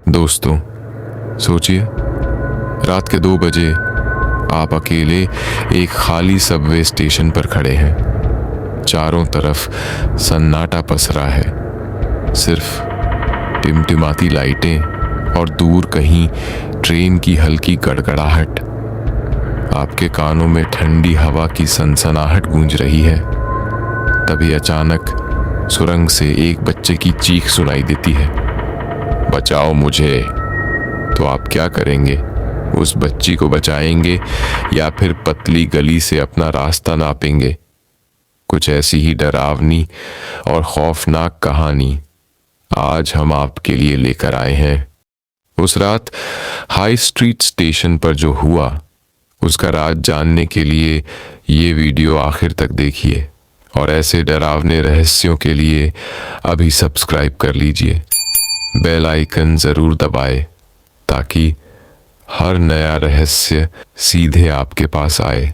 दोस्तों, सोचिए, रात के 2 बजे आप अकेले एक खाली सबवे स्टेशन पर खड़े हैं। चारों तरफ सन्नाटा पसरा है, सिर्फ टिमटिमाती लाइटें और दूर कहीं ट्रेन की हल्की गड़गड़ाहट। आपके कानों में ठंडी हवा की सनसनाहट गूंज रही है। तभी अचानक सुरंग से एक बच्चे की चीख सुनाई देती है, बचाओ मुझे। तो आप क्या करेंगे? उस बच्ची को बचाएंगे या फिर पतली गली से अपना रास्ता नापेंगे? कुछ ऐसी ही डरावनी और खौफनाक कहानी आज हम आपके लिए लेकर आए हैं। उस रात हाई स्ट्रीट स्टेशन पर जो हुआ, उसका राज जानने के लिए ये वीडियो आखिर तक देखिए और ऐसे डरावने रहस्यों के लिए अभी सब्सक्राइब कर लीजिए। बेल आइकन जरूर दबाएं ताकि हर नया रहस्य सीधे आपके पास आए।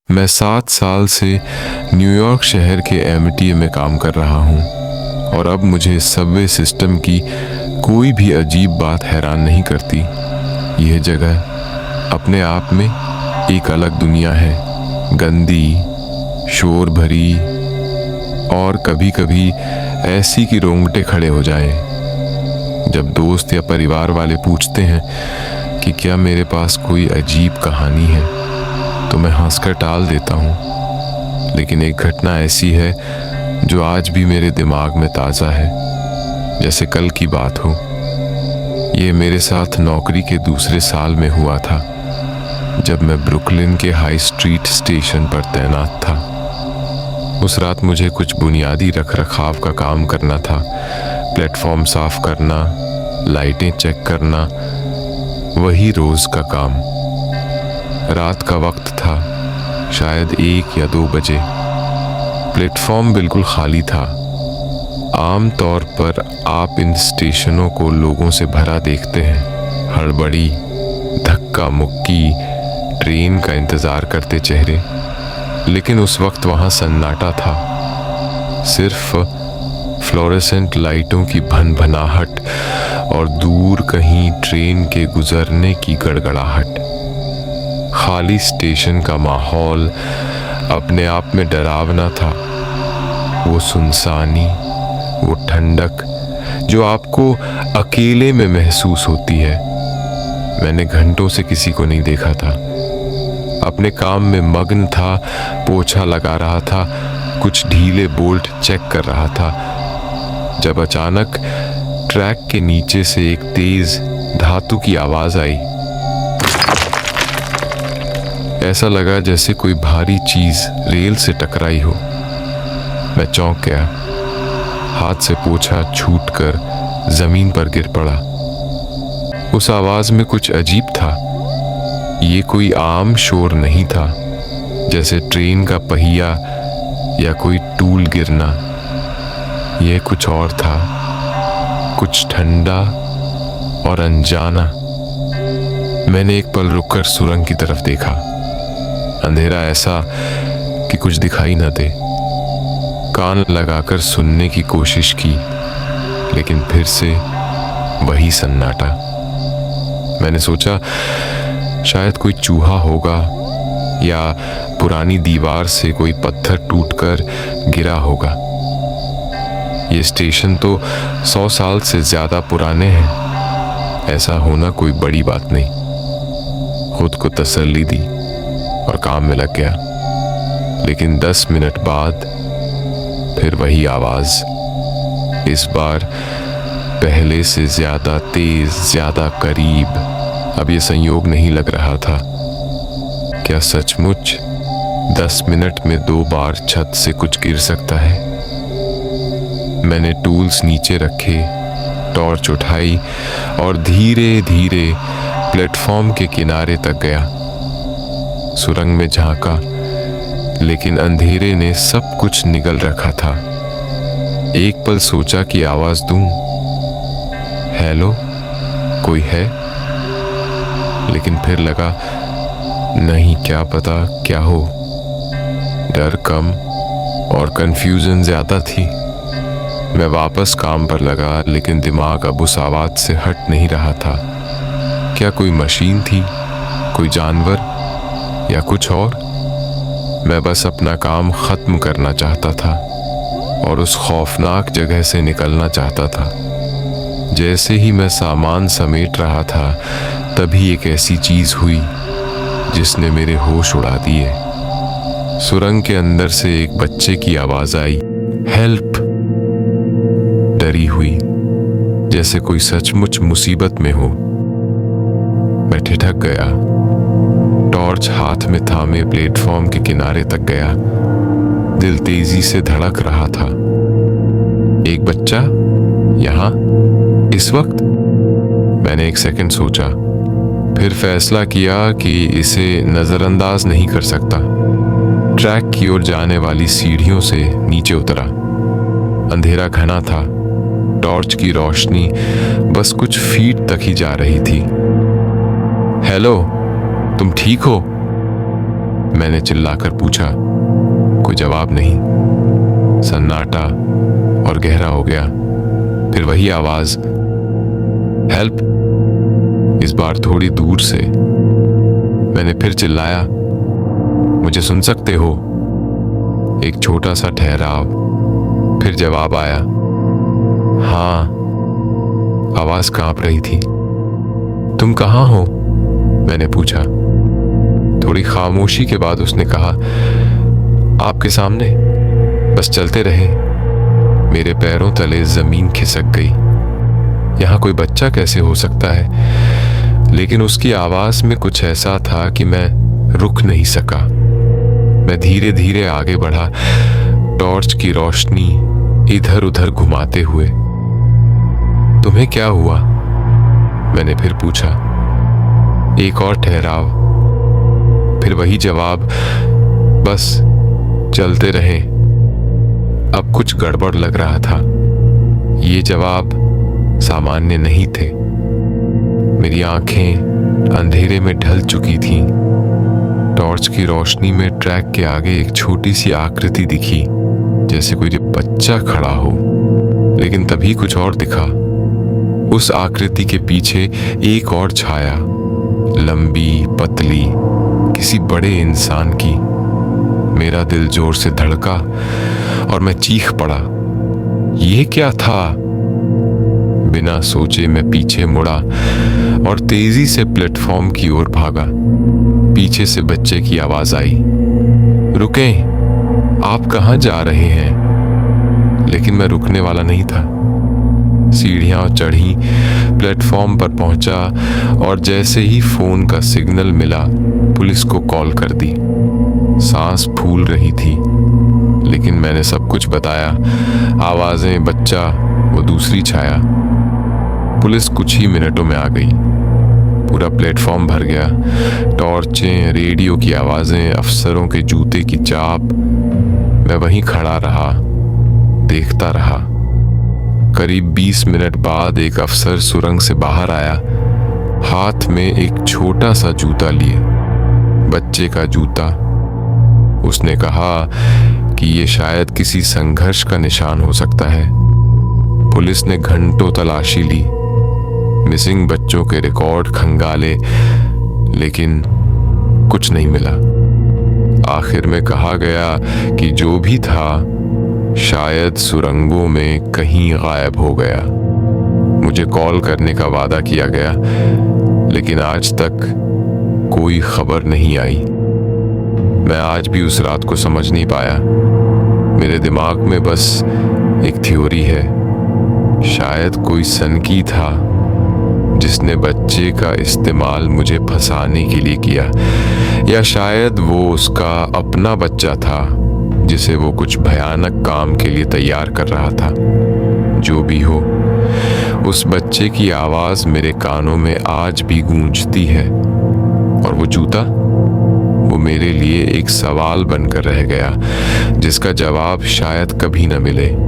मैं 7 साल से न्यूयॉर्क शहर के एमटीए में काम कर रहा हूँ और अब मुझे सबवे सिस्टम की कोई भी अजीब बात हैरान नहीं करती। यह जगह अपने आप में एक अलग दुनिया है, गंदी, शोर भरी और कभी कभी ऐसी कि रोंगटे खड़े हो जाएं। जब दोस्त या परिवार वाले पूछते हैं कि क्या मेरे पास कोई अजीब कहानी है, तो मैं हंसकर टाल देता हूँ। लेकिन एक घटना ऐसी है जो आज भी मेरे दिमाग में ताज़ा है, जैसे कल की बात हो। ये मेरे साथ नौकरी के दूसरे साल में हुआ था, जब मैं ब्रुकलिन के हाई स्ट्रीट स्टेशन पर तैनात था। उस रात मुझे कुछ बुनियादी रखरखाव का काम करना था। प्लेटफॉर्म साफ करना, लाइटें चेक करना, वही रोज का काम। रात का वक्त था, शायद 1 या 2 बजे। प्लेटफॉर्म बिल्कुल खाली था। आम तौर पर आप इन स्टेशनों को लोगों से भरा देखते हैं, हड़बड़ी, धक्का मुक्की, ट्रेन का इंतजार करते चेहरे। लेकिन उस वक्त वहां सन्नाटा था, सिर्फ फ्लोरेसेंट लाइटों की भनभनाहट और दूर कहीं ट्रेन के गुजरने की गड़गड़ाहट। खाली स्टेशन का माहौल अपने आप में डरावना था। वो सुनसानी, वो ठंडक जो आपको अकेले में महसूस होती है। मैंने घंटों से किसी को नहीं देखा था। अपने काम में मग्न था, पोछा लगा रहा था, कुछ ढीले बोल्ट चेक कर रहा था, जब अचानक ट्रैक के नीचे से एक तेज धातु की आवाज आई। ऐसा लगा जैसे कोई भारी चीज रेल से टकराई हो। मैं चौंक गया, हाथ से पोछा छूटकर जमीन पर गिर पड़ा। उस आवाज में कुछ अजीब था। ये कोई आम शोर नहीं था, जैसे ट्रेन का पहिया या कोई टूल गिरना। यह कुछ और था, कुछ ठंडा और अनजाना। मैंने एक पल रुककर सुरंग की तरफ देखा। अंधेरा ऐसा कि कुछ दिखाई न दे। कान लगाकर सुनने की कोशिश की, लेकिन फिर से वही सन्नाटा। मैंने सोचा शायद कोई चूहा होगा या पुरानी दीवार से कोई पत्थर टूटकर गिरा होगा। ये स्टेशन तो 100 साल से ज्यादा पुराने हैं, ऐसा होना कोई बड़ी बात नहीं। खुद को तसल्ली दी और काम में लग गया। लेकिन 10 मिनट बाद फिर वही आवाज, इस बार पहले से ज्यादा तेज, ज्यादा करीब। अब ये संयोग नहीं लग रहा था। क्या सचमुच 10 मिनट में 2 बार छत से कुछ गिर सकता है? मैंने टूल्स नीचे रखे, टॉर्च उठाई और धीरे धीरे प्लेटफॉर्म के किनारे तक गया। सुरंग में झांका, लेकिन अंधेरे ने सब कुछ निगल रखा था। एक पल सोचा कि आवाज दूं, हेलो, कोई है? लेकिन फिर लगा नहीं, क्या पता क्या हो। डर कम और कंफ्यूजन ज्यादा थी। मैं वापस काम पर लगा, लेकिन दिमाग अब उस आवाज से हट नहीं रहा था। क्या कोई मशीन थी, कोई जानवर या कुछ और? मैं बस अपना काम खत्म करना चाहता था और उस खौफनाक जगह से निकलना चाहता था। जैसे ही मैं सामान समेट रहा था, तभी एक ऐसी चीज हुई जिसने मेरे होश उड़ा दिए। सुरंग के अंदर से एक बच्चे की आवाज आई, हेल्प। डरी हुई, जैसे कोई सचमुच मुसीबत में हो। मैं ठिठक गया, टॉर्च हाथ में थामे प्लेटफॉर्म के किनारे तक गया। दिल तेजी से धड़क रहा था। एक बच्चा यहाँ, इस वक्त? मैंने एक सेकंड सोचा, फिर फैसला किया कि इसे नजरअंदाज नहीं कर सकता। ट्रैक की ओर जाने वाली सीढ़ियों से नीचे उतरा। अंधेरा घना था, टॉर्च की रोशनी बस कुछ फीट तक ही जा रही थी। हेलो, तुम ठीक हो? मैंने चिल्लाकर पूछा। कोई जवाब नहीं। सन्नाटा और गहरा हो गया। फिर वही आवाज, हेल्प। इस बार थोड़ी दूर से। मैंने फिर चिल्लाया, मुझे सुन सकते हो? एक छोटा सा ठहराव, फिर जवाब आया, हाँ। आवाज कांप रही थी। तुम कहाँ हो? मैंने पूछा। थोड़ी खामोशी के बाद उसने कहा, आपके सामने। बस चलते रहे। मेरे पैरों तले जमीन खिसक गई। यहाँ कोई बच्चा कैसे हो सकता है? लेकिन उसकी आवाज में कुछ ऐसा था कि मैं रुक नहीं सका। मैं धीरे धीरे आगे बढ़ा, टॉर्च की रोशनी इधर उधर घुमाते हुए। तुम्हें क्या हुआ? मैंने फिर पूछा। एक और ठहराव, फिर वही जवाब, बस चलते रहे। अब कुछ गड़बड़ लग रहा था। ये जवाब सामान्य नहीं थे। मेरी आंखें अंधेरे में ढल चुकी थीं। टॉर्च की रोशनी में ट्रैक के आगे एक छोटी सी आकृति दिखी, जैसे कोई बच्चा खड़ा हो। लेकिन तभी कुछ और दिखा। उस आकृति के पीछे एक और छाया, लंबी पतली, किसी बड़े इंसान की। मेरा दिल जोर से धड़का और मैं चीख पड़ा, ये क्या था? बिना सोचे मैं पीछे मुड़ा और तेजी से प्लेटफॉर्म की ओर भागा। पीछे से बच्चे की आवाज आई, रुकें, आप कहाँ जा रहे हैं? लेकिन मैं रुकने वाला नहीं था। सीढ़ियां चढ़ी, प्लेटफॉर्म पर पहुंचा और जैसे ही फोन का सिग्नल मिला, पुलिस को कॉल कर दी। सांस फूल रही थी, लेकिन मैंने सब कुछ बताया। आवाजें, बच्चा, वो दूसरी छाया। पुलिस कुछ ही मिनटों में आ गई। पूरा प्लेटफॉर्म भर गया। टॉर्चें, रेडियो की आवाजें, अफसरों के जूते की चाप। मैं वहीं खड़ा रहा, देखता रहा। करीब 20 मिनट बाद एक अफसर सुरंग से बाहर आया, हाथ में एक छोटा सा जूता लिए, बच्चे का जूता। उसने कहा कि ये शायद किसी संघर्ष का निशान हो सकता है। पुलिस ने घंटों तलाशी ली, मिसिंग बच्चों के रिकॉर्ड खंगाले, लेकिन कुछ नहीं मिला। आखिर में कहा गया कि जो भी था शायद सुरंगों में कहीं गायब हो गया। मुझे कॉल करने का वादा किया गया, लेकिन आज तक कोई खबर नहीं आई। मैं आज भी उस रात को समझ नहीं पाया। मेरे दिमाग में बस एक थ्योरी है, शायद कोई सनकी था जिसने बच्चे का इस्तेमाल मुझे फंसाने के लिए किया, या शायद वो उसका अपना बच्चा था जिसे वो कुछ भयानक काम के लिए तैयार कर रहा था। जो भी हो, उस बच्चे की आवाज मेरे कानों में आज भी गूंजती है, और वो जूता, वो मेरे लिए एक सवाल बनकर रह गया जिसका जवाब शायद कभी न मिले।